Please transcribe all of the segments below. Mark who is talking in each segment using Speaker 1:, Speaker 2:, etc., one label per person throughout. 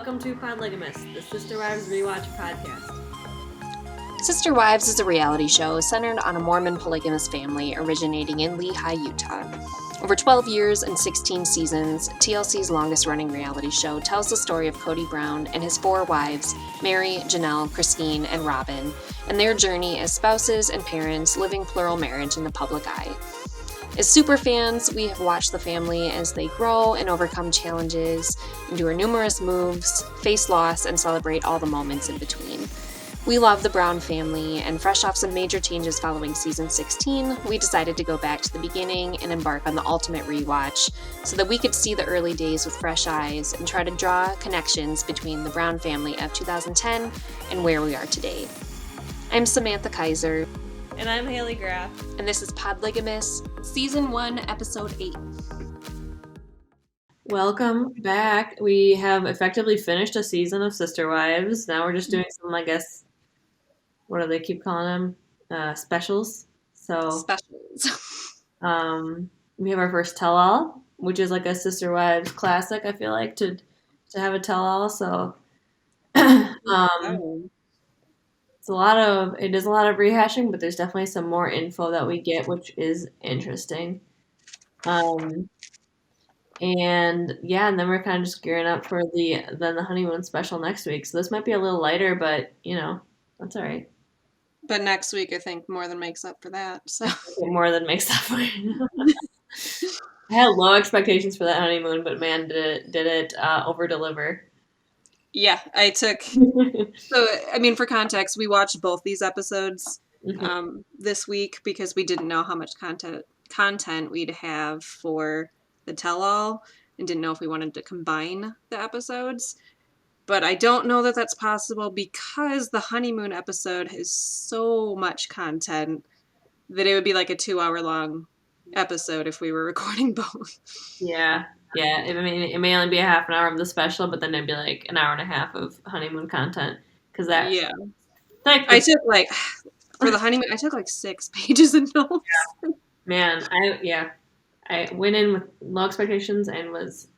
Speaker 1: welcome to Podlygamists, the Sisterwives rewatch podcast.
Speaker 2: Sisterwives is a reality show centered on a Mormon polygamous family originating in Lehi, Utah. Over 12 years and 16 seasons, TLC's longest-running reality show tells the story of Cody Brown and his 4 wives, Mary, Janelle, Christine, and Robin, and their journey as spouses and parents living plural marriage in the public eye. As superfans, we have watched the family as they grow and overcome challenges, endure numerous moves, face loss, and celebrate all the moments in between. We love the Brown family, and fresh off some major changes following season 16, we decided to go back to the beginning and embark on the ultimate rewatch so that we could see the early days with fresh eyes and try to draw connections between the Brown family of 2010 and where we are today. I'm Samantha Kaiser.
Speaker 1: And I'm Haley Graff.
Speaker 2: And this is Podlygamists, Season 1, Episode 8.
Speaker 1: Welcome back. We have effectively finished a season of Sisterwives. Now we're just doing some, I guess, what do they keep calling them? Specials.
Speaker 2: Specials.
Speaker 1: We have our first tell-all, which is like a Sisterwives classic, I feel like, to have a tell-all. So it is a lot of rehashing, but there's definitely some more info that we get, which is interesting. And then we're kind of just gearing up for the honeymoon special next week. So this might be a little lighter, but that's all right.
Speaker 2: But next week, I think more than makes up for that. So
Speaker 1: more than makes up for it. I had low expectations for that honeymoon, but man, did it over deliver.
Speaker 2: Yeah, I took. So, I mean, for context, we watched both these episodes this week because we didn't know how much content we'd have for the tell-all and didn't know if we wanted to combine the episodes. But I don't know that that's possible because the honeymoon episode has so much content that it would be like a 2-hour-long episode if we were recording both.
Speaker 1: Yeah. I mean, it may only be a half an hour of the special, but then it'd be like an hour and a half of honeymoon content.
Speaker 2: I took for the honeymoon, I took 6 pages of notes.
Speaker 1: Yeah. Man, I went in with low expectations and was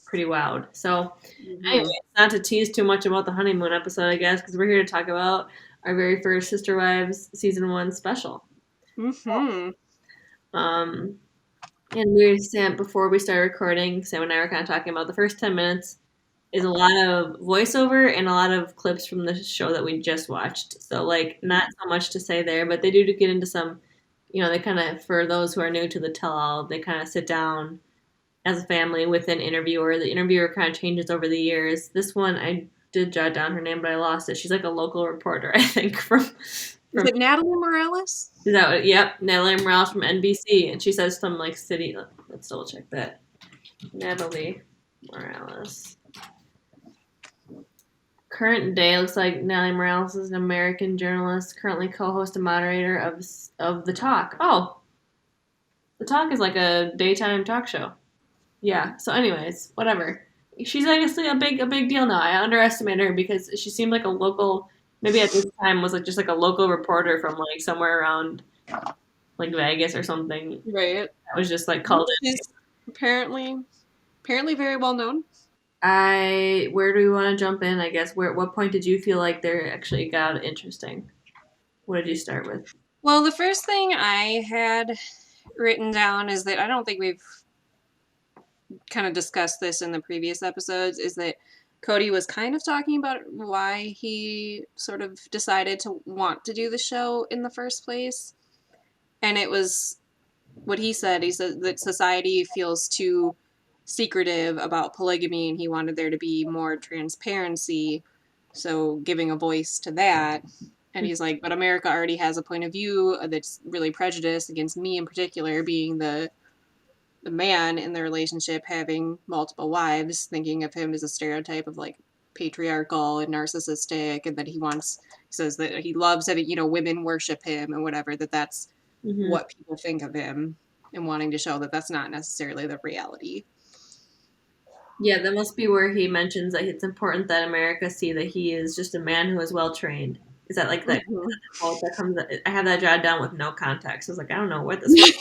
Speaker 1: pretty wowed. So, anyway, not to tease too much about the honeymoon episode, I guess, because we're here to talk about our very first Sisterwives Season 1 special.
Speaker 2: Mm-hmm.
Speaker 1: And before we started recording, Sam and I were kind of talking about the first 10 minutes is a lot of voiceover and a lot of clips from the show that we just watched. So, not so much to say there, but they do get into some, they kind of, for those who are new to the tell-all, they kind of sit down as a family with an interviewer. The interviewer kind of changes over the years. This one, I did jot down her name, but I lost it. She's like a local reporter, I think, from
Speaker 2: is it Natalie Morales?
Speaker 1: Yep, Natalie Morales from NBC, and she says some city. Let's double check that. Natalie Morales. Current day looks like Natalie Morales is an American journalist, currently co-host and moderator of The Talk. Oh, The Talk is like a daytime talk show. Yeah. So, anyways, whatever. She's a big deal now. I underestimated her because she seemed like a local. Maybe at this time was just a local reporter from somewhere around Vegas or something.
Speaker 2: Right.
Speaker 1: That was just called in.
Speaker 2: She's apparently very well known.
Speaker 1: Where do we want to jump in? I guess what point did you feel like they actually got interesting? What did you start with?
Speaker 2: Well, the first thing I had written down is that I don't think we've kind of discussed this in the previous episodes, is that Cody was kind of talking about why he sort of decided to want to do the show in the first place. And it was what he said. He said that society feels too secretive about polygamy and he wanted there to be more transparency. So giving a voice to that. And he's like, but America already has a point of view that's really prejudiced against me in particular, being the man in the relationship having multiple wives, thinking of him as a stereotype of patriarchal and narcissistic, and that he says that he loves having, women worship him and whatever, that's what people think of him, and wanting to show that that's not necessarily the reality.
Speaker 1: Yeah, that must be where he mentions that it's important that America see that he is just a man who is well trained. Is that that quote that comes? I have that jotted down with no context. I was I don't know what this was.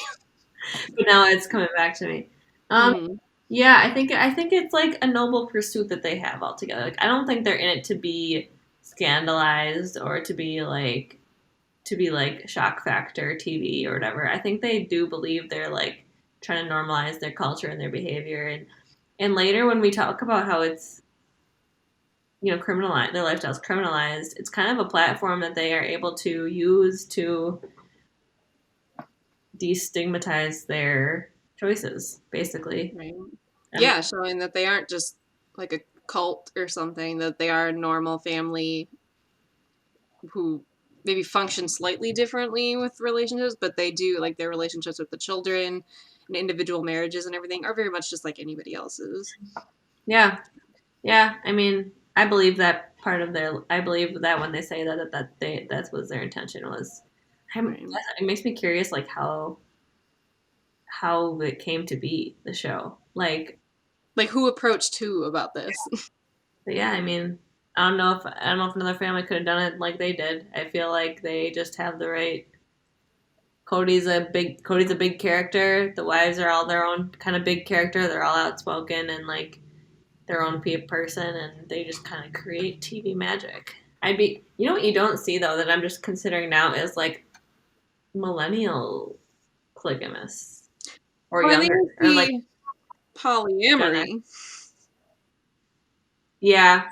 Speaker 1: But now it's coming back to me. Yeah, I think it's like a noble pursuit that they have altogether. Like I don't think they're in it to be scandalized or to be like shock factor TV or whatever. I think they do believe they're like trying to normalize their culture and their behavior and later when we talk about how it's criminalized, their lifestyle's criminalized, it's kind of a platform that they are able to use to destigmatize their choices, basically.
Speaker 2: Right.
Speaker 1: I mean,
Speaker 2: Yeah, showing that they aren't just like a cult or something, that they are a normal family who maybe function slightly differently with relationships, but they do like their relationships with the children and individual marriages and everything are very much just like anybody else's.
Speaker 1: yeah, yeah. I mean, I believe that part of their. I believe that when they say that was their intention was.
Speaker 2: Right.
Speaker 1: It makes me curious, like how it came to be the show.
Speaker 2: Like who approached who about this?
Speaker 1: But yeah, I mean, I don't know if another family could have done it like they did. I feel like they just have the right. Cody's a big character. The wives are all their own kind of big character. They're all outspoken and like their own person, and they just kind of create TV magic. You know what you don't see though that I'm just considering now is like millennial polygamists or
Speaker 2: Well, I think
Speaker 1: younger
Speaker 2: we
Speaker 1: or like
Speaker 2: see
Speaker 1: Gen X.
Speaker 2: polyamory.
Speaker 1: Yeah,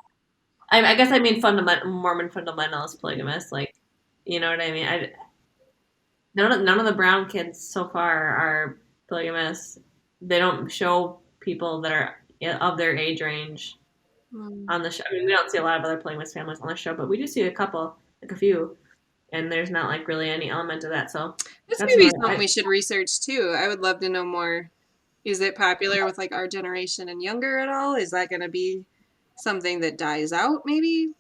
Speaker 1: I guess I mean fundamental Mormon fundamentalist polygamists. Like, you know what I mean? None of the Brown kids so far are polygamists. They don't show people that are of their age range
Speaker 2: Mm.
Speaker 1: on the show. I mean, we don't see a lot of other polygamous families on the show, but we do see a couple, like a few, and there's not like really any element of that. So
Speaker 2: This
Speaker 1: that's
Speaker 2: may be
Speaker 1: another.
Speaker 2: something we should research too. I would love to know more. Is it popular with like our generation and younger at all? Is that going to be something that dies out maybe?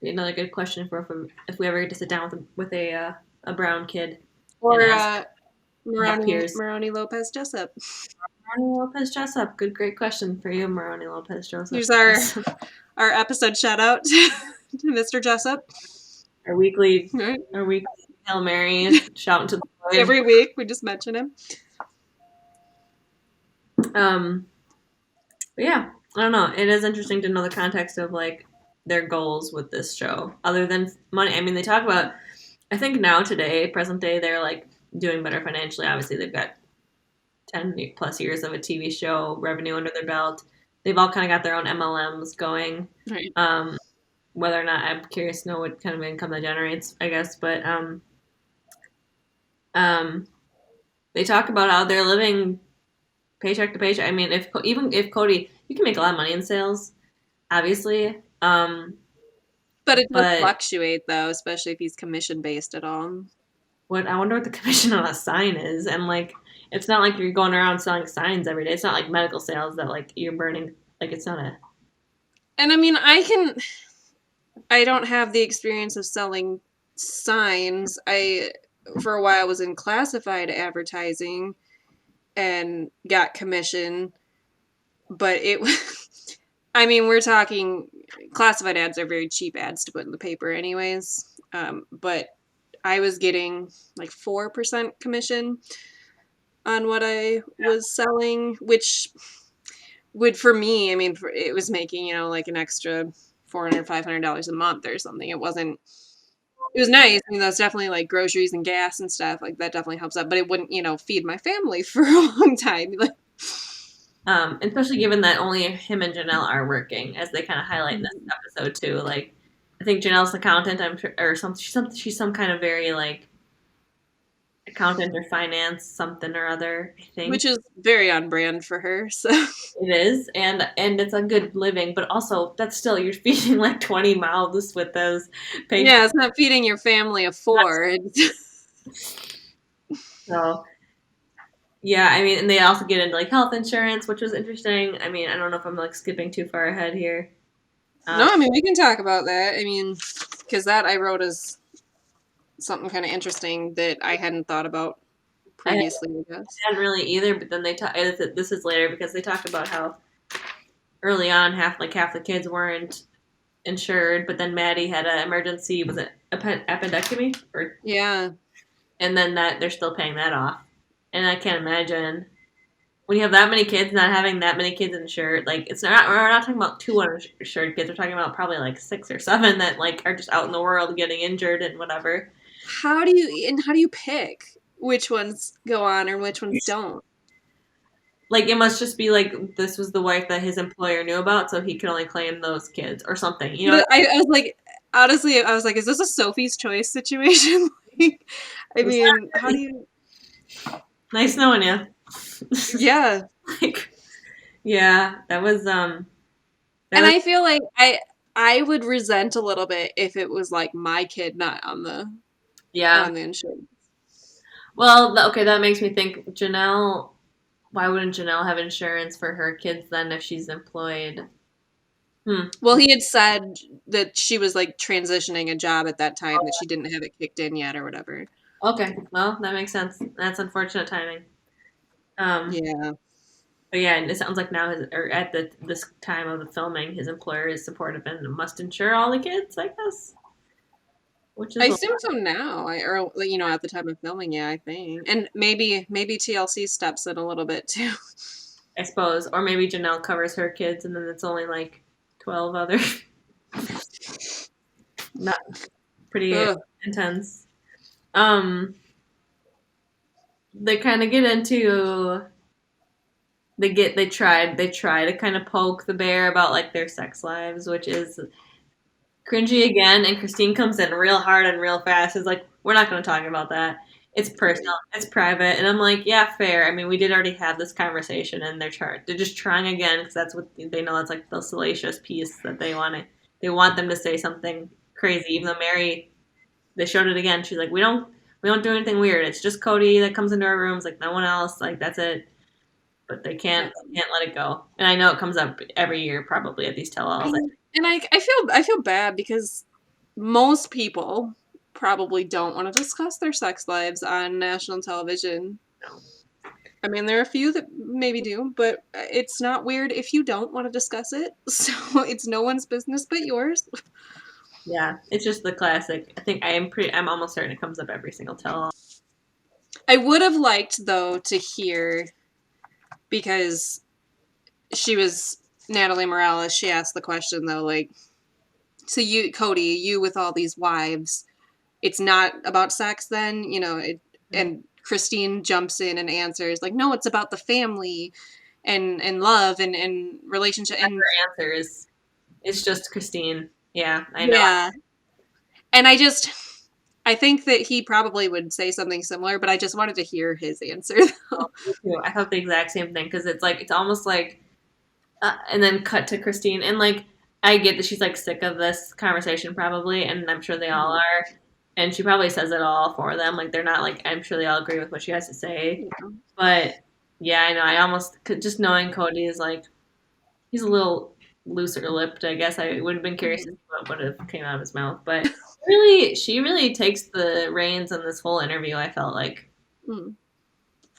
Speaker 1: Another good question for if we ever get to sit down a brown kid and
Speaker 2: Or
Speaker 1: ask have peers.
Speaker 2: Maroni Lopez Jessup.
Speaker 1: Maroni Lopez Jessup, great question for you, Maroni Lopez Joseph.
Speaker 2: Here's our
Speaker 1: Yes.
Speaker 2: our episode shout out to Mr. Jessup.
Speaker 1: our weekly
Speaker 2: Right.
Speaker 1: our weekly Hail Mary shout to the void.
Speaker 2: Every week we just mention him.
Speaker 1: Um, but yeah, I don't know. It is interesting to know the context of like their goals with this show, other than money. I mean, they talk about. I think now today, present day, they're like doing better financially. Obviously, they've got 10+ years of a TV show revenue under their belt. They've all kind of got their own MLMs going.
Speaker 2: Right.
Speaker 1: Um, whether or not I'm curious to know what kind of income that generates, I guess. But um, they talk about how they're living paycheck to paycheck. I mean, even if Cody, you can make a lot of money in sales, obviously.
Speaker 2: But it does
Speaker 1: But
Speaker 2: fluctuate though, especially if he's commission based at all.
Speaker 1: what I wonder what the commission on a sign is, and like, it's not like you're going around selling signs every day. It's not like medical sales that like you're burning. Like, it's not a.
Speaker 2: And I mean, I don't have the experience of selling signs. I for a while was in classified advertising and got commission, but it I mean, we're talking classified ads are very cheap ads to put in the paper anyways. But I was getting like 4% commission on what I was selling, which would for me, I mean, it was making, like an extra $400, $500 a month or something. It was nice. I mean, that's definitely like groceries and gas and stuff. Like that definitely helps out, but it wouldn't, feed my family for a long time. Like,
Speaker 1: Especially given that only him and Janelle are working, as they kind of highlight in this episode too. Like, I think Janelle's accountant, I'm sure, or she's some kind of very like accountant or finance something or other. I think
Speaker 2: which is very on brand for her. So
Speaker 1: it is, and it's a good living, but also that's still you're feeding like 20 mouths with those paychecks.
Speaker 2: yeah, it's not feeding your family of four.
Speaker 1: So yeah, I mean, and they also get into like health insurance, which was interesting. I mean, I don't know if I'm like skipping too far ahead here.
Speaker 2: No, I mean we can talk about that. I mean, because that I wrote as something kind of interesting that I hadn't thought about
Speaker 1: I
Speaker 2: previously. I guess.
Speaker 1: hadn't really either, but then they talk. This is later because they talk about how early on half the kids weren't insured, but then Maddie had an emergency. Was it appendectomy or?
Speaker 2: Yeah.
Speaker 1: And then that they're still paying that off, and I can't imagine when you have that many kids, not having that many kids insured, like it's not. We're not talking about two uninsured kids. We're talking about probably like 6 or 7 that like are just out in the world getting injured and whatever.
Speaker 2: How do you pick which ones go on or which ones don't?
Speaker 1: Like it must just be like this was the wife that his employer knew about, so he could only claim those kids or something. You know?
Speaker 2: But I was like, honestly, I was like, is this a Sophie's Choice situation? Like, I mean, how do you?
Speaker 1: Nice knowing you.
Speaker 2: Yeah,
Speaker 1: Like, yeah, that was that
Speaker 2: and
Speaker 1: was
Speaker 2: I feel like I would resent a little bit if it was like my kid not
Speaker 1: yeah.
Speaker 2: on the insurance.
Speaker 1: Well, okay, that makes me think. Janelle, why wouldn't Janelle have insurance for her kids then if she's employed? Hmm.
Speaker 2: Well, he had said that she was like transitioning a job at that time that she didn't have it kicked in yet or whatever.
Speaker 1: Okay, well, that makes sense. That's unfortunate timing. Um,
Speaker 2: Yeah.
Speaker 1: but yeah, and it sounds like now his or at this time of the filming, his employer is supportive and must insure all the kids, I guess, which
Speaker 2: I
Speaker 1: is a
Speaker 2: assume
Speaker 1: lot,
Speaker 2: so now, or you know, at the time of filming, yeah, I think, and maybe TLC steps in a little bit too.
Speaker 1: I suppose, or maybe Janelle covers her kids, and then it's only like 12 other, not pretty
Speaker 2: Ugh.
Speaker 1: intense. Um, they kind of get into they try to kind of poke the bear about like their sex lives, which is cringy again. And Christine comes in real hard and real fast. Is like, we're not going to talk about that. It's personal.
Speaker 2: Right.
Speaker 1: It's private. And I'm like, yeah, fair. I mean, we did already have this conversation, and they're just trying again because that's what they know. That's like the salacious piece that they want to. They want them to say something crazy, even though Mary. They showed it again. She's like, we don't do anything weird. It's just Cody that comes into our rooms, like no one else. Like that's it. But
Speaker 2: Yeah.
Speaker 1: they can't let it go. And I know it comes up every year probably at these tell-alls.
Speaker 2: And I feel bad because most people probably don't want to discuss their sex lives on national television. I mean, there are a few that maybe do, but it's not weird if you don't want to discuss it. So it's no one's business but yours.
Speaker 1: Yeah, it's just the classic. I think I'm almost certain it comes up every single tell-all.
Speaker 2: I would have liked though to hear because she was Natalie Morales. She asked the question though, like, so you, Cody, you with all these wives, it's not about sex then, and Christine jumps in and answers like, no, it's about the family and love and relationship and
Speaker 1: Her answer is it's just Christine. Yeah, I know.
Speaker 2: yeah. And I think that he probably would say something similar, but I just wanted to hear his answer though.
Speaker 1: Me too. I thought the exact same thing because it's like it's almost like and then cut to Christine and like I get that she's like sick of this conversation probably, and I'm sure they all are. And she probably says it all for them. Like they're not like I'm sure they all agree with what she has to say.
Speaker 2: Yeah.
Speaker 1: But yeah, I know. I almost just knowing Cody is like he's a little looser lipped. I guess I would have been curious to see what would have came out of his mouth. But really, she really takes the reins in this whole interview. I felt like,
Speaker 2: Hmm.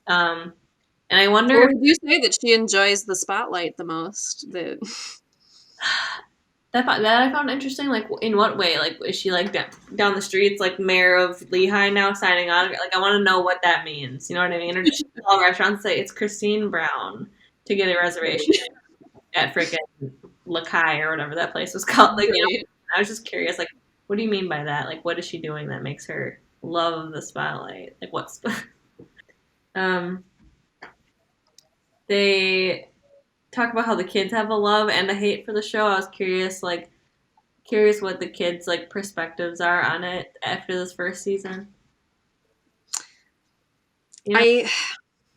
Speaker 1: um, and I wonder
Speaker 2: Well, we do say that she enjoys the spotlight the most. That
Speaker 1: that I found interesting. Like, in what way? Like, is she like down the streets, like mayor of Lehigh now, signing on? Like, I want to know what that means. You know what I mean? Or does she call restaurants say it's Christine Brown to get a reservation at freaking Lakai or whatever that place was called? Like,
Speaker 2: right.
Speaker 1: I was just curious. Like, what do you mean by that? Like, what is she doing that makes her love the spotlight? Like, what's um? They talk about how the kids have a love and a hate for the show. I was curious what the kids like perspectives are on it after this first season. You know,
Speaker 2: I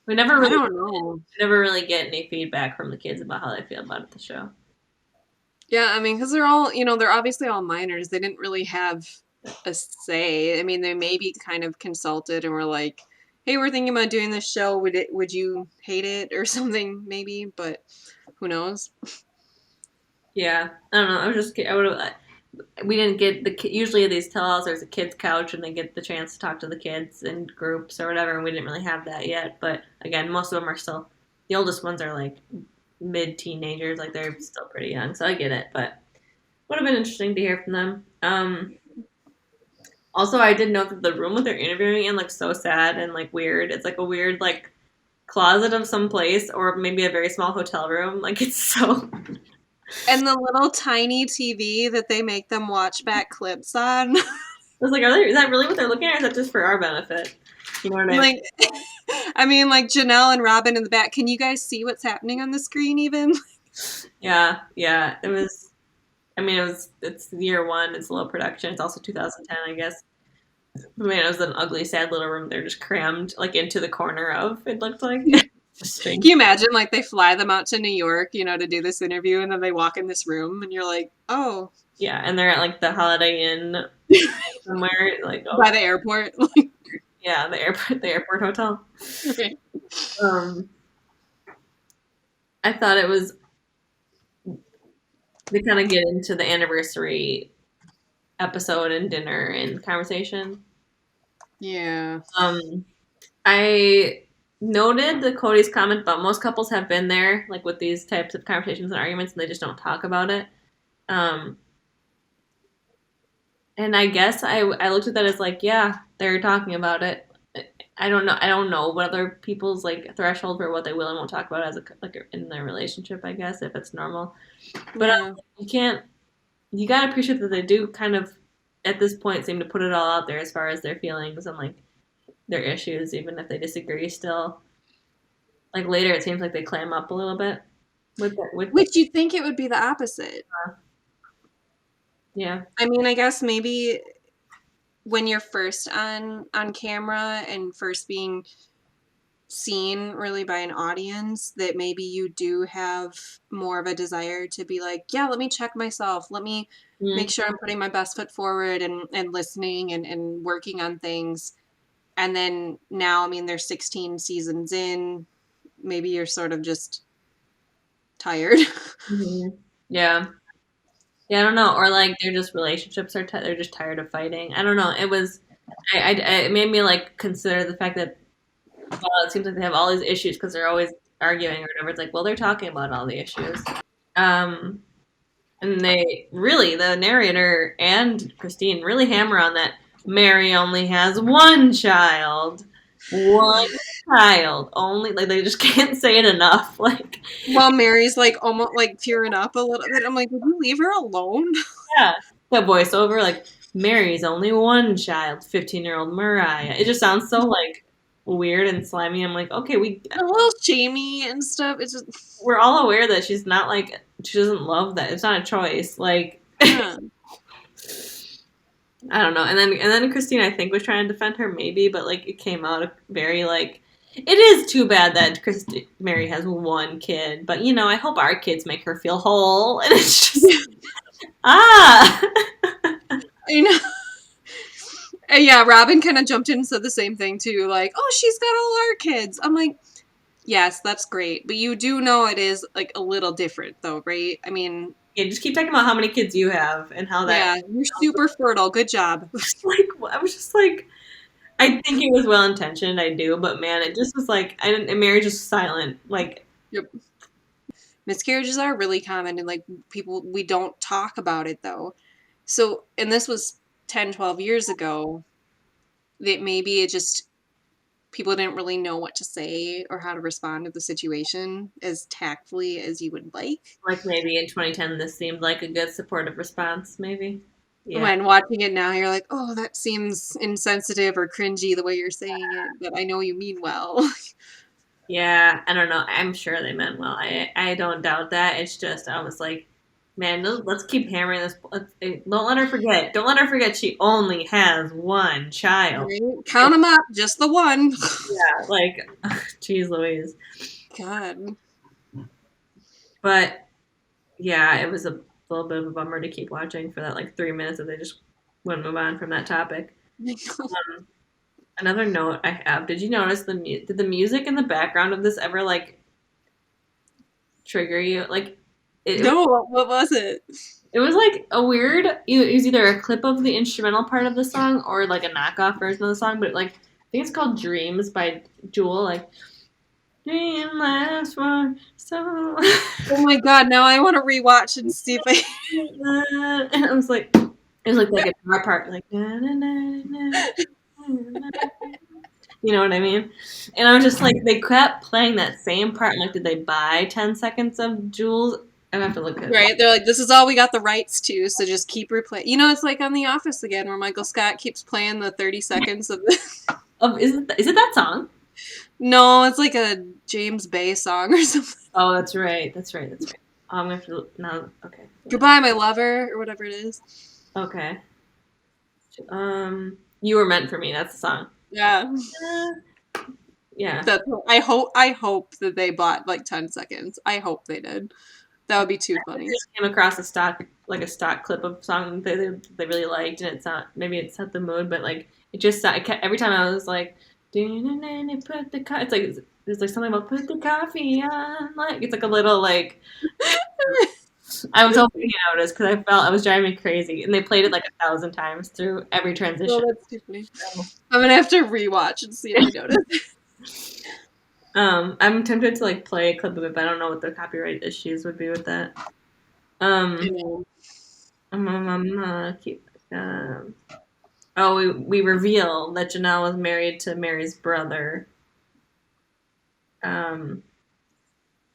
Speaker 1: we never
Speaker 2: I
Speaker 1: really
Speaker 2: don't know.
Speaker 1: never really get any feedback from the kids about how they feel about the show.
Speaker 2: Yeah, I mean, because they're all, they're obviously all minors. They didn't really have a say. I mean, they maybe kind of consulted and were like, "Hey, we're thinking about doing this show. Would you hate it or something? Maybe, but who knows?"
Speaker 1: Yeah, I don't know. I was just I would have. We didn't get usually at these tell-alls there's a kids couch and they get the chance to talk to the kids in groups or whatever, and we didn't really have that yet. But again, most of them are still the oldest ones are like mid teenagers, like they're still pretty young, so I get it. But would have been interesting to hear from them. Also, I did note that the room that they're interviewing in looks so sad and like weird. It's like a weird like closet of some place or maybe a very small hotel room. Like it's so.
Speaker 2: And the little tiny TV that they make them watch back clips on.
Speaker 1: I was like, is that really what they're looking at, or is that just for our benefit? You know what I mean?
Speaker 2: Like, I mean, like Janelle and Robin in the back. Can you guys see what's happening on the screen even?
Speaker 1: Yeah, yeah. It was. I mean, it's year one. It's low production. It's also 2010, I guess. But man, it was an ugly, sad little room. They're just crammed like into the corner of. It looked like just
Speaker 2: Can
Speaker 1: strange.
Speaker 2: you imagine, like, they fly them out to New York, you know, to do this interview, and then they walk in this room, and you're like, oh,
Speaker 1: Yeah, and they're at like the Holiday Inn somewhere. Like, oh
Speaker 2: by the airport.
Speaker 1: yeah, the airport hotel.
Speaker 2: Right.
Speaker 1: Um, I thought it was they kind of get into the anniversary episode and dinner and conversation.
Speaker 2: Yeah.
Speaker 1: I noted the Cody's comment about most couples have been there, like with these types of conversations and arguments, and they just don't talk about it. Um, and I guess I looked at that as like, yeah, they're talking about it. I don't know. I don't know what other people's like threshold for what they will and won't talk about as in their relationship. I guess if it's normal, but
Speaker 2: Yeah.
Speaker 1: you can't. You gotta appreciate that they do kind of at this point seem to put it all out there as far as their feelings and like their issues, even if they disagree. Still, like later, it seems like they clam up a little bit with
Speaker 2: Which you'd think it would be the opposite.
Speaker 1: yeah.
Speaker 2: I mean, I guess maybe when you're first on camera and first being seen really by an audience, that maybe you do have more of a desire to be like, yeah, let me check myself, let me
Speaker 1: Mm-hmm.
Speaker 2: make sure I'm putting my best foot forward and listening and working on things. And then now, I mean, there's 16 seasons in, maybe you're sort of just tired.
Speaker 1: Mm-hmm. Yeah. Yeah, I don't know, or like their just relationships are they're just tired of fighting. I don't know. It was, it made me like consider the fact that well, it seems like they have all these issues because they're always arguing or whatever. It's like, well, they're talking about all the issues. Um, and they really, the narrator and Christine really hammer on that. Mary only has one child, one child only. Like they just can't say it enough. Like,
Speaker 2: While Mary's like almost like tearing up a little bit. I'm like, would you leave her alone?
Speaker 1: yeah, the voiceover, like Mary's only one child, 15-year-old Mariah. It just sounds so like weird and slimy. I'm like, okay,
Speaker 2: A little shamey and stuff. It's just,
Speaker 1: we're all aware that she's not like she doesn't love that. It's not a choice. Like
Speaker 2: yeah.
Speaker 1: I don't know. And then Christine I think was trying to defend her maybe, but like it came out very like it is too bad that Mary has one kid, but you know I hope our kids make her feel whole. And it's just ah.
Speaker 2: I know. And yeah, Robin kind of jumped in and said the same thing too. Like, oh, she's got all our kids. I'm like, yes, that's great, but you do know it is like a little different, though, right? I mean,
Speaker 1: Yeah, just keep talking about how many kids you have and how that.
Speaker 2: yeah, you're super fertile. Good job.
Speaker 1: Like I was just like, I think it was well intentioned. I do, but man, it just was like I didn't. And Mary just silent. Like
Speaker 2: Yep. Miscarriages are really common, and like people, we don't talk about it though. So, and this was 10, 12 years ago. That maybe it just people didn't really know what to say or how to respond to the situation as tactfully as you would like.
Speaker 1: maybe in 2010, this seemed like a good supportive response. Maybe. Yeah.
Speaker 2: When watching it now, you're like, oh, that seems insensitive or cringy the way you're saying it, but I know you mean well.
Speaker 1: Yeah. I don't know. I'm sure they meant well. I don't doubt that. It's just I was like, man, let's keep hammering this. Don't let her forget. Don't let her forget she only has one child.
Speaker 2: Right? Count them up, just the one.
Speaker 1: Yeah. Like, geez, Louise.
Speaker 2: God.
Speaker 1: But yeah, it was a little bit of a bummer to keep watching for that like 3 minutes that they just wouldn't move on from that topic. Another note I have: did you notice did the music in the background of this ever like trigger you? Like
Speaker 2: No, what was it?
Speaker 1: it was like a weird. It was either a clip of the instrumental part of the song or like a knockoff version of the song. But like I think it's called "Dreams" by Jewel. Like dream lasts for so.
Speaker 2: Oh my god, now I want to rewatch and see if I.
Speaker 1: And it was like the guitar part, like na, na, na, na, na, na. You know what I mean? And I was just like, they kept playing that same part. I'm like, did they buy 10 seconds of Jules? I have to look at it.
Speaker 2: Right? They're like, this is all we got the rights to, so just keep replaying. You know, it's like on The Office again, where Michael Scott keeps playing the 30 seconds of the.
Speaker 1: Is it that song?
Speaker 2: No, it's like a James Bay song or something.
Speaker 1: Oh, that's right. That's right. That's right. I'm gonna have to now. Okay.
Speaker 2: Goodbye, my lover, or whatever it is.
Speaker 1: Okay. You were meant for me. That's the song.
Speaker 2: Yeah.
Speaker 1: Yeah.
Speaker 2: That I hope that they bought like 10 seconds. I hope they did. That would be too
Speaker 1: I
Speaker 2: funny.
Speaker 1: just came across a stock clip of a song they really liked, and it's not maybe it set the mood, but like it just every time I was like, put the it's like there's like something about put the coffee on, like it's like a little like I was hoping you noticed because I felt I was driving me crazy, and they played it like 1,000 times through every transition.
Speaker 2: Oh, that's too funny. I'm gonna have to rewatch and see if I notice.
Speaker 1: I'm tempted to like play a clip of it, but I don't know what the copyright issues would be with that. Um, keep. We reveal that Janelle was married to Mary's brother.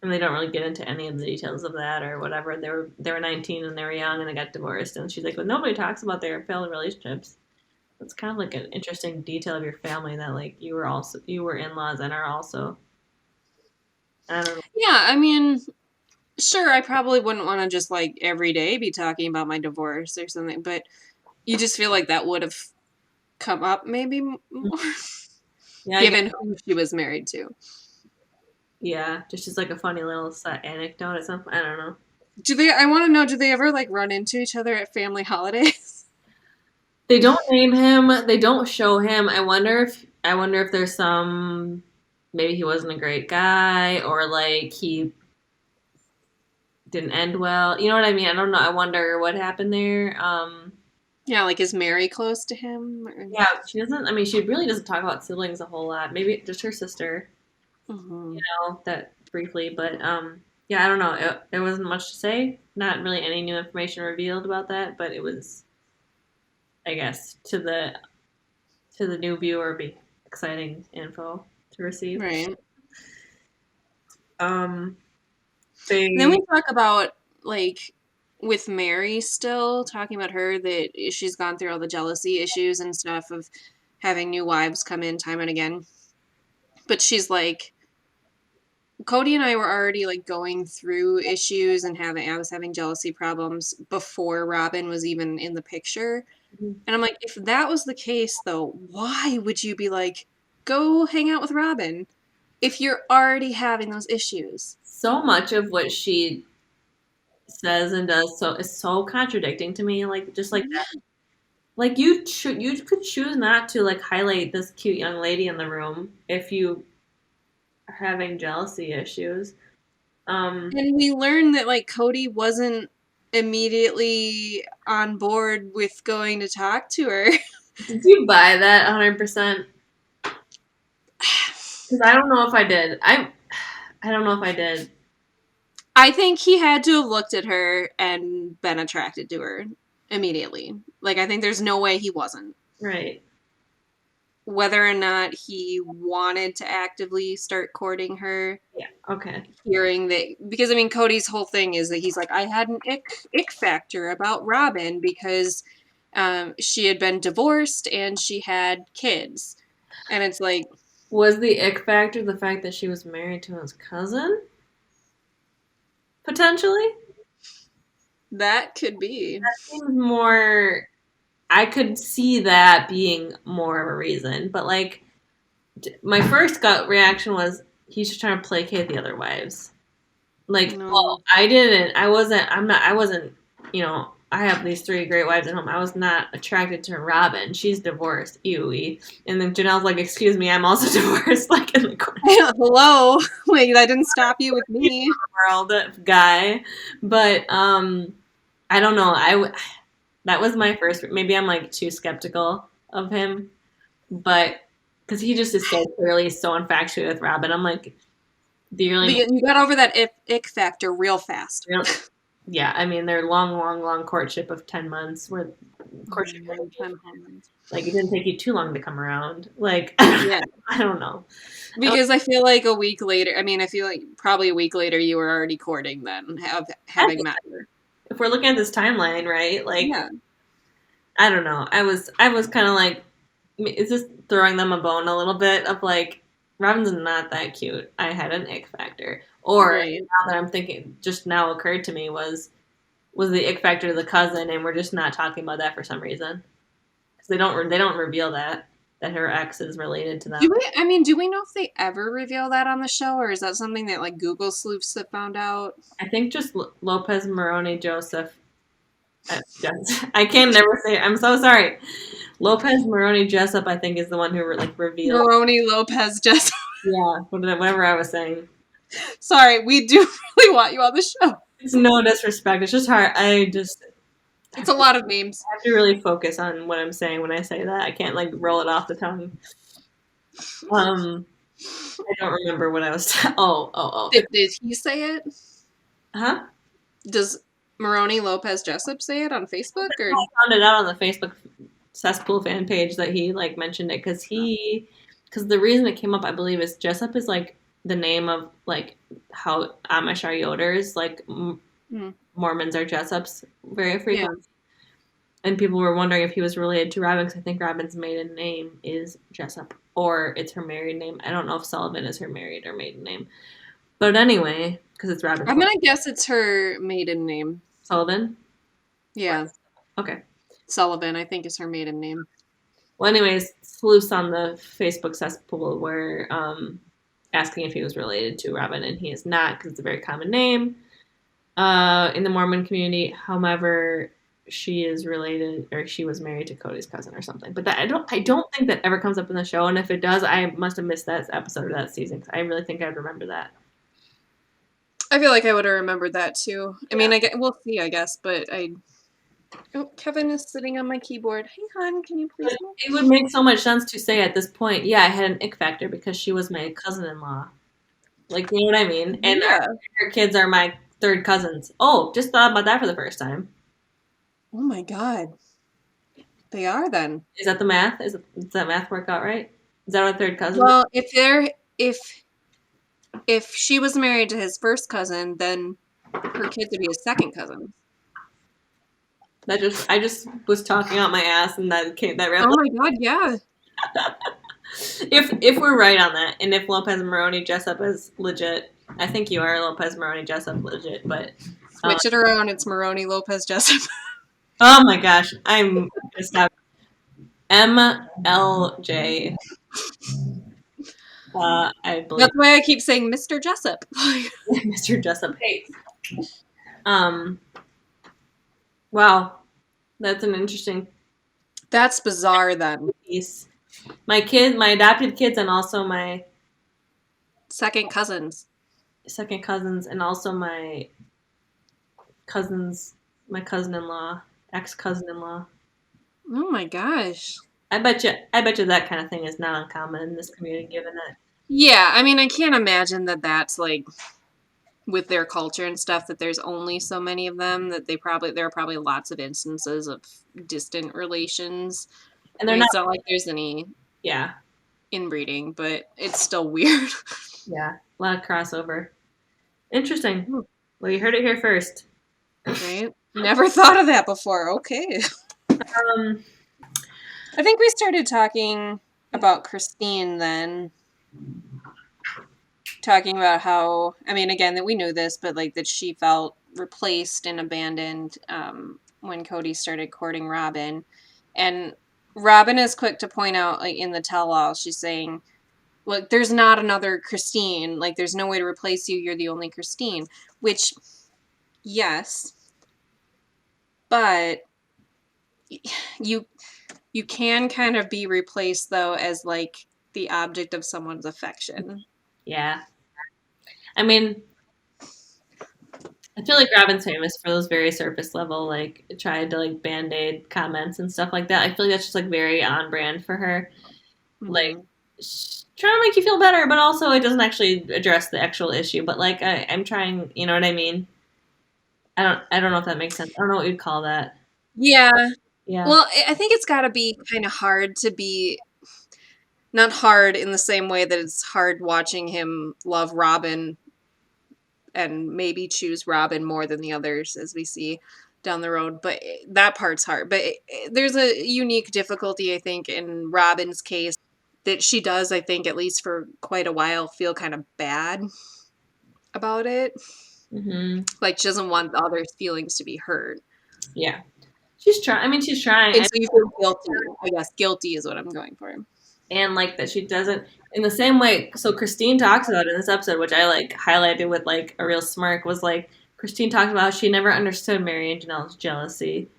Speaker 1: And they don't really get into any of the details of that or whatever. They were 19 and they were young and they got divorced. And she's like, well, nobody talks about their failed relationships. It's kind of like an interesting detail of your family that like you were in-laws and are also. I don't know.
Speaker 2: Yeah, I mean, sure, I probably wouldn't want to just like every day be talking about my divorce or something, but you just feel like that would have come up maybe more,
Speaker 1: Yeah,
Speaker 2: given who she was married to.
Speaker 1: yeah, just like a funny little anecdote at some point. I don't know.
Speaker 2: I want to know, do they ever like run into each other at family holidays?
Speaker 1: They don't name him. They don't show him. I wonder if there's some maybe he wasn't a great guy or like he didn't end well. You know what I mean? I don't know. I wonder what happened there.
Speaker 2: Yeah, like is Mary close to him?
Speaker 1: Yeah, she doesn't. I mean, she really doesn't talk about siblings a whole lot. Maybe just her sister.
Speaker 2: Mm-hmm.
Speaker 1: That briefly, but yeah, I don't know. There wasn't much to say. Not really any new information revealed about that, but it was, I guess, to the new viewer, be exciting info to receive.
Speaker 2: Right.
Speaker 1: Um,
Speaker 2: And then
Speaker 1: they
Speaker 2: we talk about like with Mary still talking about her that she's gone through all the jealousy issues and stuff of having new wives come in time and again. But she's like Cody and I were already like going through issues and I was having jealousy problems before Robin was even in the picture. And I'm like, if that was the case though, why would you be like, go hang out with Robin if you're already having those issues?
Speaker 1: so much of what she says and does so is so contradicting to me. Like just like that. Like you could choose not to like highlight this cute young lady in the room if you are having jealousy issues.
Speaker 2: And we learned that like Cody wasn't immediately on board with going to talk to her.
Speaker 1: Did you buy that 100%? Because I don't know if I did. I don't know if I did.
Speaker 2: I think he had to have looked at her and been attracted to her immediately. Like I think there's no way he wasn't.
Speaker 1: Right.
Speaker 2: Whether or not he wanted to actively start courting her,
Speaker 1: Yeah. Okay.
Speaker 2: hearing that, because I mean Cody's whole thing is that he's like, I had an ick factor about Robin because she had been divorced and she had kids, and it's like,
Speaker 1: Was the ick factor the fact that she was married to his cousin? Potentially?
Speaker 2: that could be.
Speaker 1: That seems more. I could see that being more of a reason, but like my first gut reaction was he's just trying to placate the other wives. Like,
Speaker 2: No.
Speaker 1: well, I didn't. I wasn't. I'm not. I wasn't. You know, I have these three great wives at home. I was not attracted to Robin. She's divorced. Ew. And then Janelle's like, "Excuse me, I'm also divorced." Like in the corner
Speaker 2: Hello. Wait, that didn't stop you with me.
Speaker 1: world guy. But I don't know. That was my first. Maybe I'm like too skeptical of him, but because he just is so clearly so infatuated with Robin. I'm like, do you really?
Speaker 2: But you got over that ick factor real fast.
Speaker 1: Yeah, I mean, their long courtship of 10 months where courtship,
Speaker 2: Mm, 10 hormones.
Speaker 1: like, it didn't take you too long to come around. Like,
Speaker 2: Yeah.
Speaker 1: I don't know.
Speaker 2: Because I feel like a week later, I mean, I feel like probably a week later you were already courting then,
Speaker 1: I
Speaker 2: having
Speaker 1: think
Speaker 2: met her.
Speaker 1: if we're looking at this timeline, right? Like,
Speaker 2: Yeah.
Speaker 1: I don't know. I was kind of like, is this throwing them a bone a little bit of like, Robin's not that cute. I had an ick factor. Or
Speaker 2: Right.
Speaker 1: now that I'm thinking, just now occurred to me was the ick factor the cousin, and we're just not talking about that for some reason because they don't reveal that her ex is related to them.
Speaker 2: Do we know if they ever reveal that on the show, or is that something that like Google sleuths have found out?
Speaker 1: I think just Lopez Moroni Joseph. Yes. I can never say. I'm so sorry. Lopez Moroni Jessup, I think, is the one who like revealed.
Speaker 2: Maroni Lopez just.
Speaker 1: Yeah, whatever I was saying.
Speaker 2: Sorry, we do really want you on the show.
Speaker 1: It's no disrespect. It's just hard. I just
Speaker 2: It's a lot of names.
Speaker 1: have to really focus on what I'm saying when I say that. I can't like roll it off the tongue. I don't remember what I was. Oh.
Speaker 2: Did he say it?
Speaker 1: Huh?
Speaker 2: Does Maroni Lopez Jessup say it on Facebook or?
Speaker 1: I found it out on the Facebook cesspool fan page that he like mentioned it because the reason it came up, I believe, is Jessup is like the name of like how Amish are Yoders, like Mormons are Jessups very frequently. Yeah. And people were wondering if he was related to Robin because I think Robin's maiden name is Jessup or it's her married name. I don't know if Sullivan is her married or maiden name, but anyway, because it's Robin.
Speaker 2: I'm gonna guess it's her maiden name.
Speaker 1: Sullivan.
Speaker 2: Yeah.
Speaker 1: Okay.
Speaker 2: Sullivan, I think, is her maiden name.
Speaker 1: Well, anyways, sleuths on the Facebook cesspool were asking if he was related to Robin, and he is not because it's a very common name in the Mormon community. However, she is related, or she was married to Cody's cousin or something. But that I don't think that ever comes up in the show, and if it does, I must have missed that episode of that season. I really think I'd remember that.
Speaker 2: I feel like I would have remembered that too. I mean, we'll see, I guess, but I. Oh, Kevin is sitting on my keyboard. Hey, hon, can you please move?
Speaker 1: It would make so much sense to say at this point, yeah, I had an ick factor because she was my cousin-in-law. Like, you know what I mean? And
Speaker 2: Yeah.
Speaker 1: her kids are my third cousins. Oh, just thought about that for the first time.
Speaker 2: Oh my god. They are then.
Speaker 1: Is that the math? Does that math work out right? Is that our third cousin?
Speaker 2: Well, if she was married to his first cousin, then her kids would be his second cousin.
Speaker 1: I just was talking out my ass and that
Speaker 2: Oh my god, yeah.
Speaker 1: If we're right on that, and if Lopez Moroni Jessup is legit, I think you are Lopez Moroni Jessup legit, but
Speaker 2: switch it around, it's Maroni Lopez Jessup.
Speaker 1: Oh my gosh, I'm gonna stop. MLJ. I believe
Speaker 2: that's why I keep saying Mr. Jessup.
Speaker 1: Mr. Jessup hates. Wow, that's an interesting.
Speaker 2: That's bizarre. Then
Speaker 1: piece. My adopted kids, and also my
Speaker 2: second cousins,
Speaker 1: and also my cousin-in-law, ex-cousin-in-law.
Speaker 2: Oh my gosh!
Speaker 1: I bet you that kind of thing is not uncommon in this community, given that.
Speaker 2: Yeah, I mean, I can't imagine that that's like with their culture and stuff that there's only so many of them that there are probably lots of instances of distant relations,
Speaker 1: and they're not
Speaker 2: like there's any inbreeding, but it's still weird.
Speaker 1: Yeah, a lot of crossover. Interesting. Well, you heard it here first.
Speaker 2: Right? Never thought of that before. Okay. I think we started talking about Christine then. Talking about how, I mean, again, that we knew this, but like that she felt replaced and abandoned when Cody started courting Robin. And Robin is quick to point out, like in the tell-all, she's saying, like, there's not another Christine. Like, there's no way to replace you. You're the only Christine. Which, yes. But you can kind of be replaced, though, as, like, the object of someone's affection.
Speaker 1: Yeah. I mean, I feel like Robin's famous for those very surface level, like, tried to, like, Band-Aid comments and stuff like that. I feel like that's just, like, very on brand for her. Mm-hmm. Like, trying to make you feel better, but also it doesn't actually address the actual issue. But, like, I'm trying, you know what I mean? I don't know if that makes sense. I don't know what you'd call that.
Speaker 2: Yeah.
Speaker 1: Yeah.
Speaker 2: Well, I think it's got to be kind of hard to be not hard in the same way that it's hard watching him love Robin and maybe choose Robin more than the others as we see down the road. But that part's hard. But there's a unique difficulty, I think, in Robin's case that she does, I think, at least for quite a while, feel kind of bad about it.
Speaker 1: Hmm.
Speaker 2: Like she doesn't want the others' feelings to be hurt.
Speaker 1: Yeah. She's trying. I mean, she's trying.
Speaker 2: And so you feel guilty. I guess guilty is what I'm going for.
Speaker 1: And like that she doesn't in the same way. So Christine talks about it in this episode, which I like highlighted with like a real smirk, was like Christine talked about how she never understood Mary and Janelle's jealousy.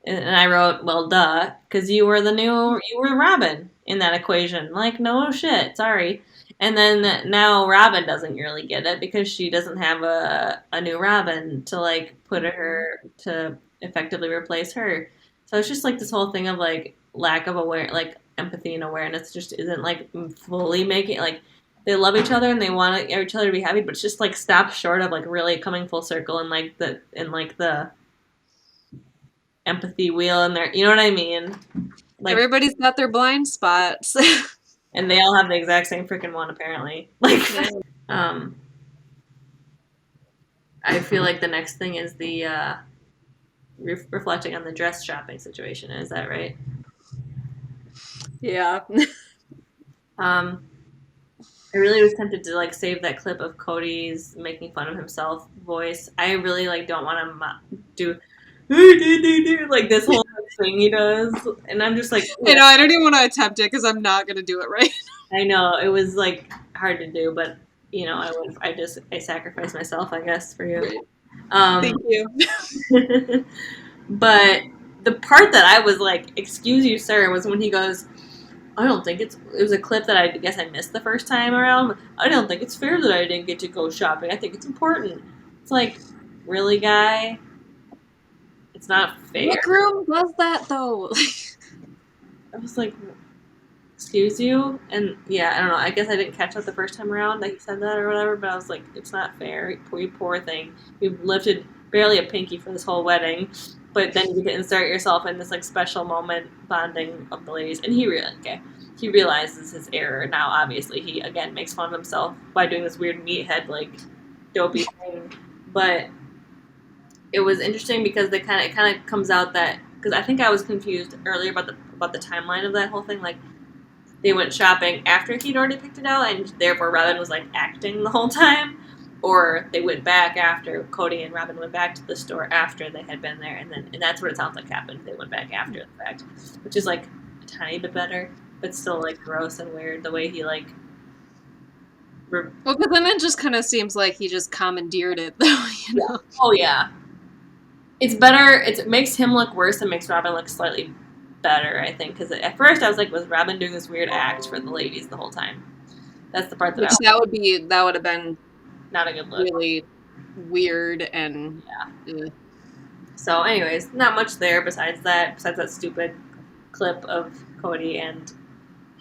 Speaker 1: And I wrote, well, duh, because you were Robin in that equation. Like, no shit, sorry. And then now Robin doesn't really get it because she doesn't have a new Robin to like put her to effectively replace her. So it's just like this whole thing of like lack of like empathy and awareness just isn't like fully making like they love each other and they want each other to be happy, but it's just like stops short of like really coming full circle and like the empathy wheel in there. You know what I mean? Like,
Speaker 2: Everybody's got their blind spots.
Speaker 1: and they all have the exact same freaking one apparently. Like,
Speaker 2: Yeah.
Speaker 1: um, I feel like the next thing is the reflecting on the dress shopping situation. Is that right?
Speaker 2: Yeah.
Speaker 1: Um, I really was tempted to like save that clip of Cody's making fun of himself voice. I really like don't want to do like this whole thing he does, and I'm just like,
Speaker 2: I
Speaker 1: yeah.
Speaker 2: know, I don't even want to attempt it because I'm not going to do it right.
Speaker 1: I know it was like hard to do, but I sacrificed myself, I guess, for you.
Speaker 2: Right.
Speaker 1: Um,
Speaker 2: Thank you.
Speaker 1: but the part that I was like, "Excuse you, sir," was when he goes, "I don't think it was a clip that I guess I missed the first time around. I don't think it's fair that I didn't get to go shopping. I think it's important." It's like, really, guy? It's not fair.
Speaker 2: What groom does that though?
Speaker 1: I was like, excuse you? And yeah, I don't know. I guess I didn't catch that the first time around that he said that or whatever, but I was like, it's not fair. You poor thing. You've lifted barely a pinky for this whole wedding, but then you get to insert yourself in this like special moment bonding of the ladies. And he realizes his error now. Obviously, he again makes fun of himself by doing this weird meathead like dopey thing, but it was interesting because it kind of comes out that because I think I was confused earlier about the timeline of that whole thing, like they went shopping after he'd already picked it out, and therefore Robin was like acting the whole time, or they went back after Cody and Robin went back to the store after they had been there, and that's what it sounds like happened. They went back after the fact, which is like a tiny bit better, but still like gross and weird the way he like.
Speaker 2: Well, because then it just kind of seems like he just commandeered it, though. You
Speaker 1: Yeah.
Speaker 2: know.
Speaker 1: Oh yeah. It's better. It makes him look worse and makes Robin look slightly better, I think. Because at first I was like, was Robin doing this weird act for the ladies the whole time? That's the part that I
Speaker 2: Which that would have been
Speaker 1: not a good look.
Speaker 2: really weird and.
Speaker 1: Yeah.
Speaker 2: Uh,
Speaker 1: So, anyways, not much there besides that stupid clip of Cody and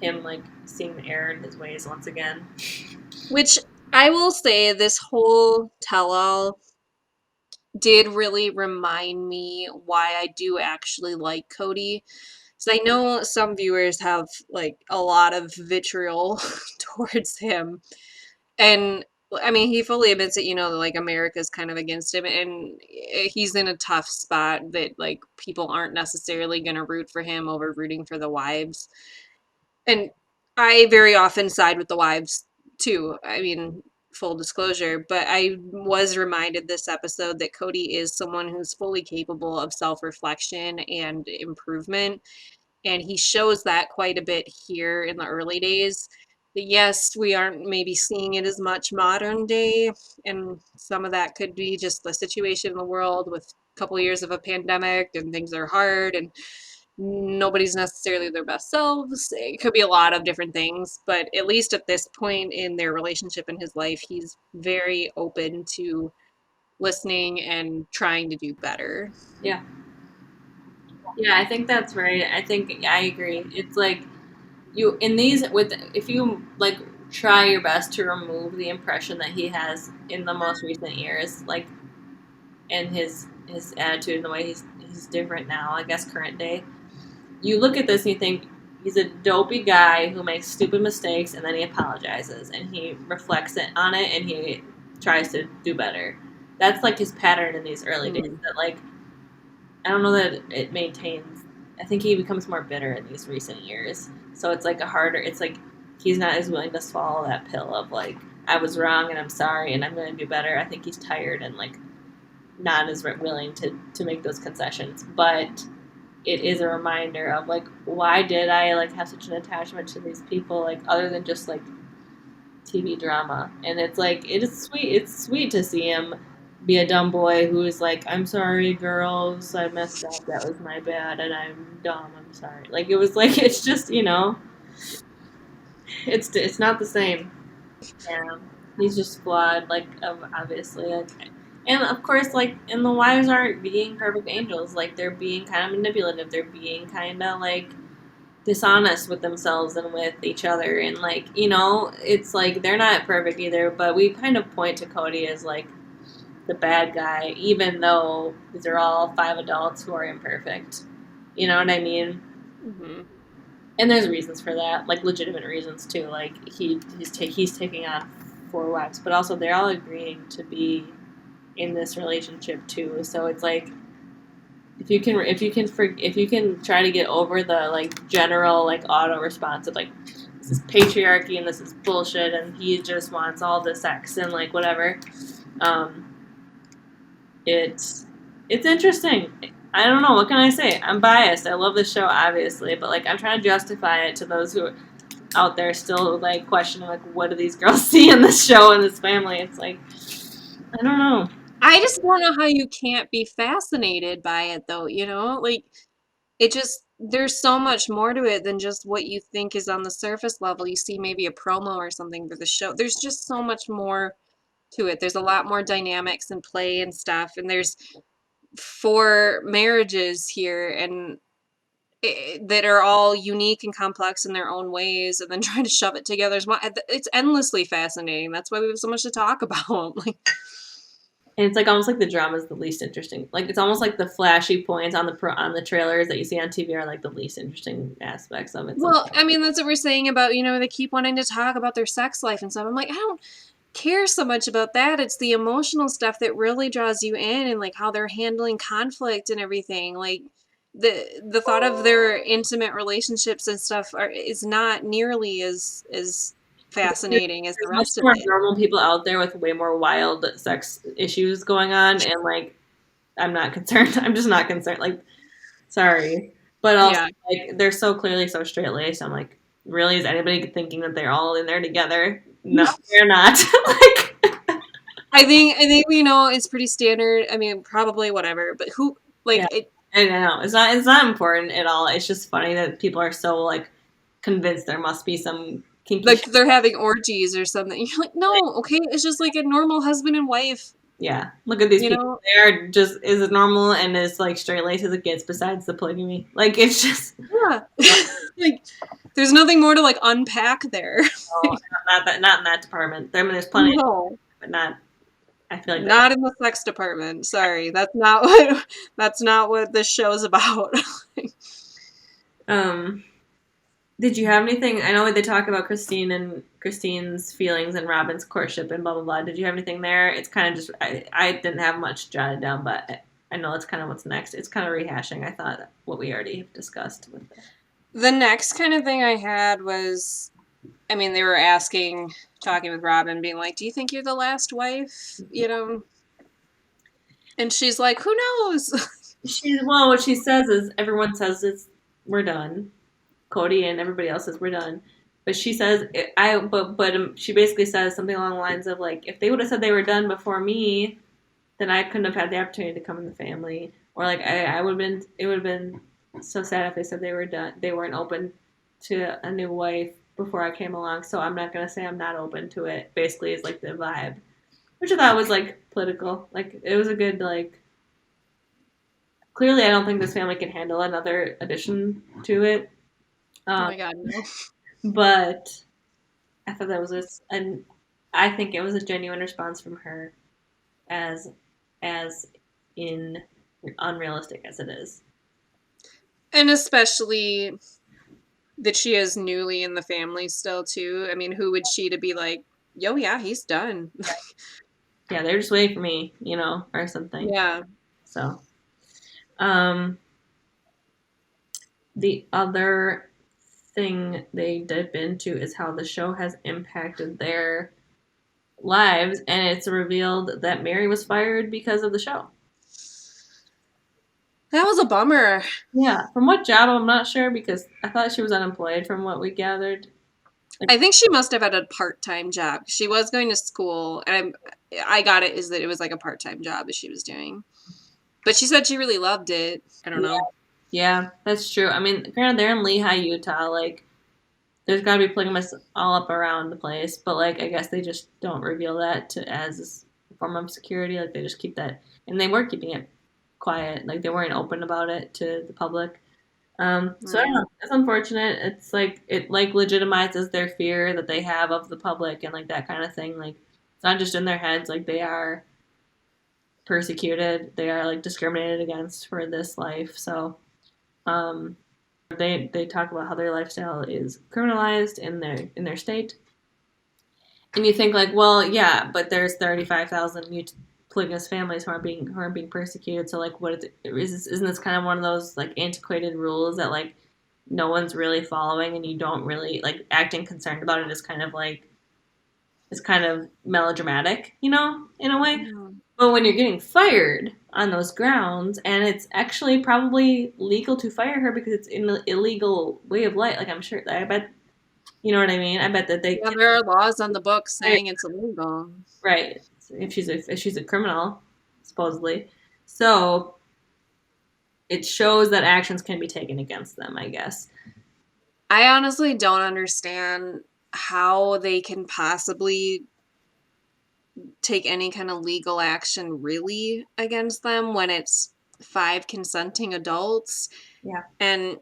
Speaker 1: him like seeing the error in his ways once again.
Speaker 2: which I will say, this whole tell-all did really remind me why I do actually like Cody. So I know some viewers have like a lot of vitriol towards him. And I mean, he fully admits it, like America's kind of against him, and he's in a tough spot that like people aren't necessarily going to root for him over rooting for the wives. And I very often side with the wives too. I mean, full disclosure, but I was reminded this episode that Cody is someone who's fully capable of self reflection and improvement. And he shows that quite a bit here in the early days. Yes, we aren't maybe seeing it as much modern day, and some of that could be just the situation in the world with a couple years of a pandemic and things are hard and nobody's necessarily their best selves. It could be a lot of different things, but at least at this point in their relationship in his life, he's very open to listening and trying to do better.
Speaker 1: Yeah. Yeah, I think that's right. I think I agree. It's like you in these with if you like try your best to remove the impression that he has in the most recent years, like and his attitude and the way he's different now, I guess current day. You look at this and you think he's a dopey guy who makes stupid mistakes and then he apologizes and he reflects it on it and he tries to do better. That's like his pattern in these early days. That like I don't know that it maintains. I think he becomes more bitter in these recent years. So it's like a harder. It's like he's not as willing to swallow that pill of like I was wrong and I'm sorry and I'm going to do better. I think he's tired and like not as willing to make those concessions. But it is a reminder of like why did I like have such an attachment to these people like other than just like TV drama. And it's like it is sweet. It's sweet to see him be a dumb boy who's like, I'm sorry, girls, I messed up. That was my bad, and I'm dumb. I'm sorry. Like it was like it's just it's not the same. Yeah, he's just flawed. Like obviously, like, and of course, like and the wives aren't being perfect angels. Like they're being kind of manipulative. They're being kind of like dishonest with themselves and with each other and like it's like they're not perfect either, but we kind of point to Cody as like the bad guy even though these are all five adults who are imperfect, you know what I mean?
Speaker 2: Mm-hmm.
Speaker 1: And there's reasons for that, like legitimate reasons too, like he's taking on four wives, but also they're all agreeing to be in this relationship too, so it's like if you can try to get over the like general like auto response of like this is patriarchy and this is bullshit and he just wants all the sex and like whatever, um, it's interesting. I don't know what can I say. I'm biased. I love this show obviously, but like I'm trying to justify it to those who are out there still like questioning like what do these girls see in this show and this family. It's like I don't know.
Speaker 2: I just don't know how you can't be fascinated by it though, you know? Like it just there's so much more to it than just what you think is on the surface level. You see maybe a promo or something for the show. There's just so much more to it. There's a lot more dynamics and play and stuff, and there's four marriages here and that are all unique and complex in their own ways, and then trying to shove it together is it's endlessly fascinating. That's why we have so much to talk about. Like,
Speaker 1: And it's like almost like the drama is the least interesting. Like it's almost like the flashy points on the trailers that you see on TV are like the least interesting aspects of it.
Speaker 2: well, I mean, that's what we're saying about, they keep wanting to talk about their sex life and stuff. I'm like, I don't care so much about that. It's the emotional stuff that really draws you in, and like how they're handling conflict and everything. Like the thought of their intimate relationships and stuff is not nearly as fascinating as the
Speaker 1: There's much
Speaker 2: rest of
Speaker 1: more
Speaker 2: it.
Speaker 1: normal people out there with way more wild sex issues going on, and like I'm not concerned. I'm just not concerned. Like, sorry, but also
Speaker 2: Yeah.
Speaker 1: like they're so clearly so straight laced. I'm like, really, is anybody thinking that they're all in there together? No, they're not. Like,
Speaker 2: I think it's pretty standard. I mean, probably whatever, but who
Speaker 1: yeah,
Speaker 2: like it
Speaker 1: I know it's not important at all. It's just funny that people are so like convinced there must be some kinky
Speaker 2: like
Speaker 1: shit.
Speaker 2: they're having orgies or something. You're like, no, okay, it's just like a normal husband and wife,
Speaker 1: Yeah, look at these
Speaker 2: you
Speaker 1: people.
Speaker 2: know?
Speaker 1: They are just as normal and as like straight laced as it gets. Besides the polygamy, like it's just
Speaker 2: Yeah. Like there's nothing more to like unpack there.
Speaker 1: oh, not in that department. I mean, there's plenty,
Speaker 2: No.
Speaker 1: but not. I feel like that.
Speaker 2: Not in the sex department. Sorry. That's not what this show's about.
Speaker 1: Um, did you have anything? I know they talk about Christine's feelings and Robin's courtship and blah blah blah. Did you have anything there? It's kind of just I didn't have much jotted down, but I know that's kind of what's next. It's kind of rehashing. I thought what we already discussed with it.
Speaker 2: The next kind of thing I had was, I mean, they were talking with Robin, being like, "Do you think you're the last wife?" And she's like, "Who knows?"
Speaker 1: What she says is everyone says it's we're done. Cody and everybody else says we're done. But she says she basically says something along the lines of like if they would have said they were done before me, then I couldn't have had the opportunity to come in the family. Or like I would have been it would have been so sad if they said they were done they weren't open to a new wife before I came along. So I'm not gonna say I'm not open to it. Basically is like the vibe. Which I thought was like political. Like it was a good like clearly I don't think this family can handle another addition to it.
Speaker 2: Oh
Speaker 1: Um,
Speaker 2: my god, no.
Speaker 1: but I thought that was and I think it was a genuine response from her as as unrealistic as it is.
Speaker 2: And especially that she is newly in the family still, too. I mean, who would she to be like, yo, yeah, he's done.
Speaker 1: Yeah, they're just waiting for me, or something.
Speaker 2: Yeah.
Speaker 1: So, um, the other thing they dip into is how the show has impacted their lives, and it's revealed that Mary was fired because of the show.
Speaker 2: That was a bummer.
Speaker 1: Yeah, from what job I'm not sure because I thought she was unemployed from what we gathered. Like,
Speaker 2: I think she must have had a part-time job. She was going to school, and I got it is that it was like a part-time job that she was doing. But she said she really loved it. I don't know.
Speaker 1: yeah, that's true. I mean, granted, they're in Lehigh, Utah. Like, there's got to be polygamists all up around the place, but like, I guess they just don't reveal that as a form of security. Like, they just keep that, and they were keeping it quiet. Like, they weren't open about it to the public. So I don't
Speaker 2: Yeah.
Speaker 1: know. It's unfortunate. It's like it like legitimizes their fear that they have of the public and like that kind of thing. Like, it's not just in their heads. Like, they are persecuted. They are like discriminated against for this life. So um, they talk about how their lifestyle is criminalized in their state. And you think like, well, yeah, but there's 35,000 polygamous families who are being persecuted. So like, isn't this kind of one of those like antiquated rules that like no one's really following, and you don't really like acting concerned about it is kind of like is kind of melodramatic, in a way.
Speaker 2: Yeah.
Speaker 1: But when you're getting fired on those grounds, and it's actually probably legal to fire her because it's an illegal way of life. Like, I'm sure, I bet, you know what I mean? I bet that they
Speaker 2: Yeah,
Speaker 1: can
Speaker 2: there are laws on the books
Speaker 1: fire,
Speaker 2: saying it's illegal.
Speaker 1: right, if she's a criminal, supposedly. So it shows that actions can be taken against them, I guess.
Speaker 2: I honestly don't understand how they can possibly take any kind of legal action really against them when it's 5 consenting adults.
Speaker 1: Yeah.
Speaker 2: And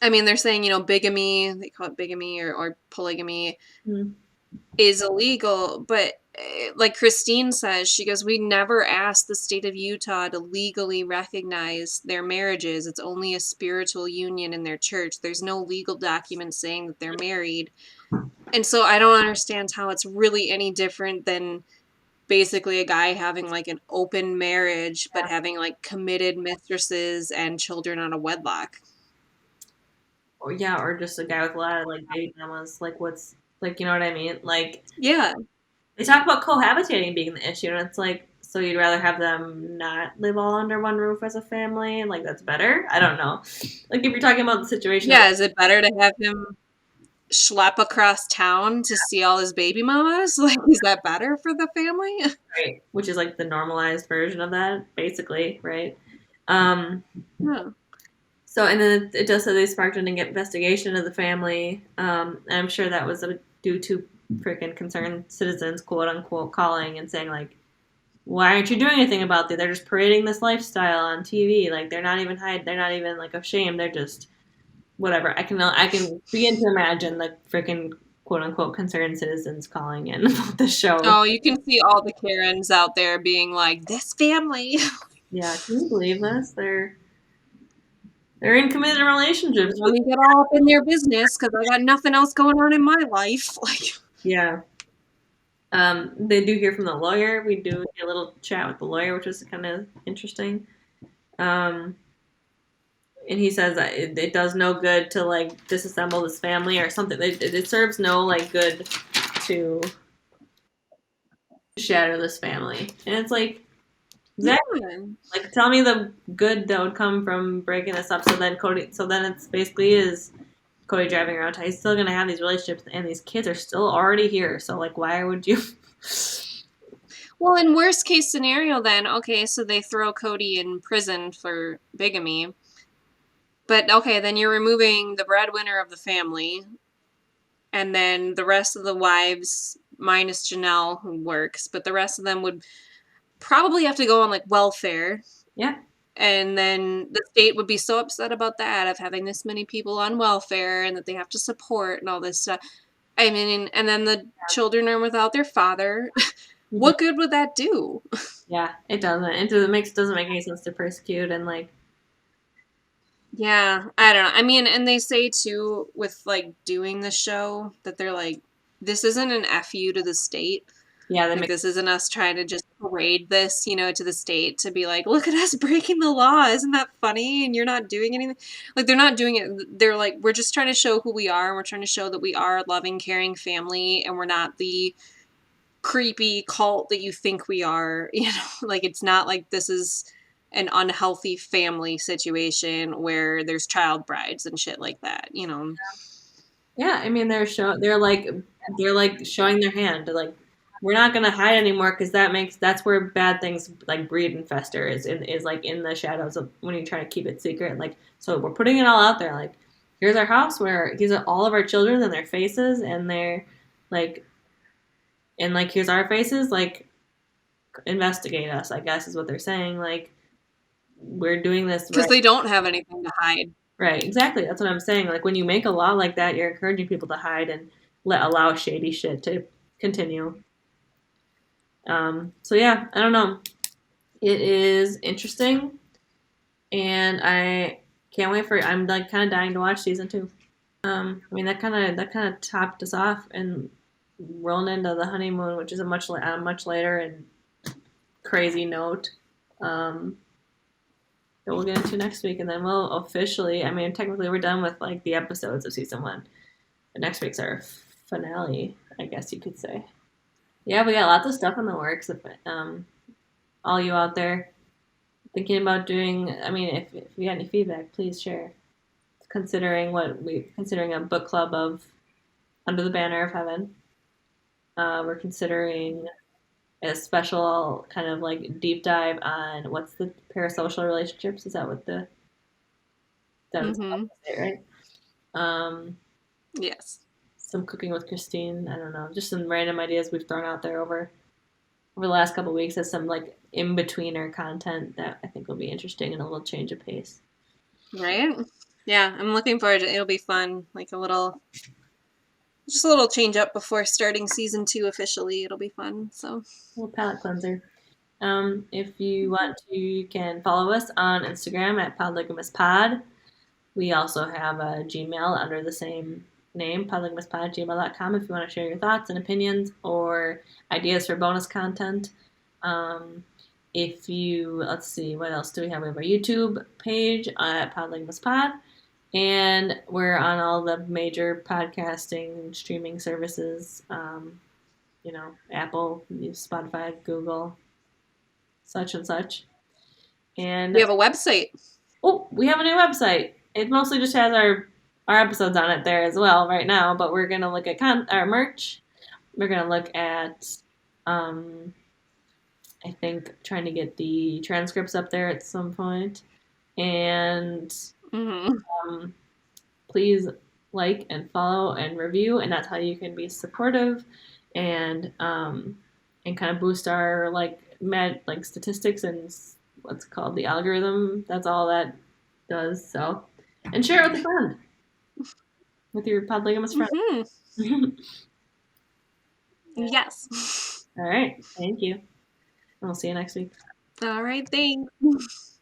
Speaker 2: I mean, they're saying, bigamy, they call it bigamy or polygamy
Speaker 1: Mm.
Speaker 2: is illegal, but like Christine says, she goes, we never asked the state of Utah to legally recognize their marriages. It's only a spiritual union in their church. There's no legal document saying that they're married. And so I don't understand how it's really any different than basically a guy having like an open marriage, but having like committed mistresses and children out of wedlock.
Speaker 1: Or yeah, or just a guy with a lot of like baby mamas. Like, what's like, you know what I mean? Like,
Speaker 2: Yeah.
Speaker 1: they talk about cohabitating being the issue, and it's like, so you'd rather have them not live all under one roof as a family, and like that's better? I don't know. Like, if you're talking about the situation of
Speaker 2: Yeah. Is it better to have him schlep across town to see all his baby mamas? Like, is that better for the family?
Speaker 1: right, which is like the normalized version of that, basically, right? Um,
Speaker 2: Yeah.
Speaker 1: so, and then it does say they sparked an investigation of the family. And I'm sure that was due to freaking concerned citizens, quote unquote, calling and saying like, why aren't you doing anything about it? They're just parading this lifestyle on TV. Like, they're not even they're not even like ashamed. They're just whatever. I can begin to imagine the freaking quote unquote concerned citizens calling in about the show.
Speaker 2: Oh, you can see all the Karens out there being like, this family.
Speaker 1: Yeah, can you believe this? They're in committed relationships
Speaker 2: Let
Speaker 1: with,
Speaker 2: me get all up in their business because I got nothing else going on in my life. Like,
Speaker 1: yeah. They do hear from the lawyer. We do get a little chat with the lawyer, which was kind of interesting. Um, and he says that it does no good to like disassemble this family or something. It serves no like good to shatter this family. And it's like, exactly.
Speaker 2: yeah.
Speaker 1: Like, tell me the good that would come from breaking this up. So then it's basically is Cody driving around. He's still gonna have these relationships, and these kids are still already here. So like, why would you?
Speaker 2: Well, in worst case scenario, then, okay, so they throw Cody in prison for bigamy. But okay, then you're removing the breadwinner of the family, and then the rest of the wives, minus Janelle, who works, but the rest of them would probably have to go on like welfare.
Speaker 1: Yeah.
Speaker 2: And then the state would be so upset about that, of having this many people on welfare and that they have to support and all this stuff. I mean, and then the children are without their father. What good would that do?
Speaker 1: Yeah, it doesn't. Doesn't make any sense to persecute and like
Speaker 2: Yeah, I don't know. I mean, and they say too with like doing the show that they're like, this isn't an FU to the state.
Speaker 1: yeah, they
Speaker 2: Like
Speaker 1: make
Speaker 2: this isn't us trying to just parade this, to the state to be like, look at us breaking the law. Isn't that funny? And you're not doing anything. Like they're not doing it. They're like, we're just trying to show who we are. And we're trying to show that we are a loving, caring family, and we're not the creepy cult that you think we are. Like it's not like this is an unhealthy family situation where there's child brides and shit like that.
Speaker 1: yeah, I mean they're like showing their hand. They're like we're not gonna hide anymore because that's where bad things like breed and fester is like in the shadows of when you try to keep it secret. Like so we're putting it all out there. Like here's our house where these are all of our children and their faces and their like and like here's our faces. Like investigate us. I guess is what they're saying. Like we're doing this
Speaker 2: Because
Speaker 1: right.
Speaker 2: they don't have anything to hide.
Speaker 1: Right, exactly. That's what I'm saying. Like when you make a law like that, you're encouraging people to hide and allow shady shit to continue. So yeah, I don't know. It is interesting, and I can't wait for. I'm like kind of dying to watch season 2. I mean that kind of topped us off and rolling into the honeymoon, which is a much later and crazy note. Um, that we'll get into next week, and then we'll officially. I mean, technically, we're done with like the episodes of season 1. But next week's our finale, I guess you could say. Yeah, we got lots of stuff in the works. If all you out there thinking about doing, I mean, if you got any feedback, please share. Considering a book club of Under the Banner of Heaven. We're considering a special kind of like deep dive on what's the parasocial relationships. Is that what that's
Speaker 2: Mm-hmm.
Speaker 1: right? Um,
Speaker 2: Yes.
Speaker 1: some cooking with Christine. I don't know, just some random ideas we've thrown out there over the last couple of weeks as some like in betweener content that I think will be interesting and a little change of pace.
Speaker 2: Right? Yeah, I'm looking forward to it. It'll be fun. Like just a little change up before starting season 2 officially. It'll be fun. So,
Speaker 1: A little palate cleanser. If you want to, you can follow us on Instagram at Podlygamist We also have a Gmail under the same name, podlygamistpod@gmail.com, if you want to share your thoughts and opinions or ideas for bonus content. Um, if you, let's see, what else do we have? We have our YouTube page at Podlygamist and we're on all the major podcasting streaming services, Apple, Spotify, Google, such and such.
Speaker 2: we
Speaker 1: And
Speaker 2: have a website.
Speaker 1: oh, we have a new website. It mostly just has our episodes on it there as well right now, but we're gonna look at our merch. We're gonna look at, I think, trying to get the transcripts up there at some point. And
Speaker 2: Mm-hmm.
Speaker 1: um, please like and follow and review, and that's how you can be supportive and kind of boost our like statistics and what's called the algorithm. That's all that does. So, and share it with a friend, with your Podlygamist friend.
Speaker 2: Mm-hmm. Yes.
Speaker 1: All right, thank you, and we'll see you next week.
Speaker 2: All right, thanks.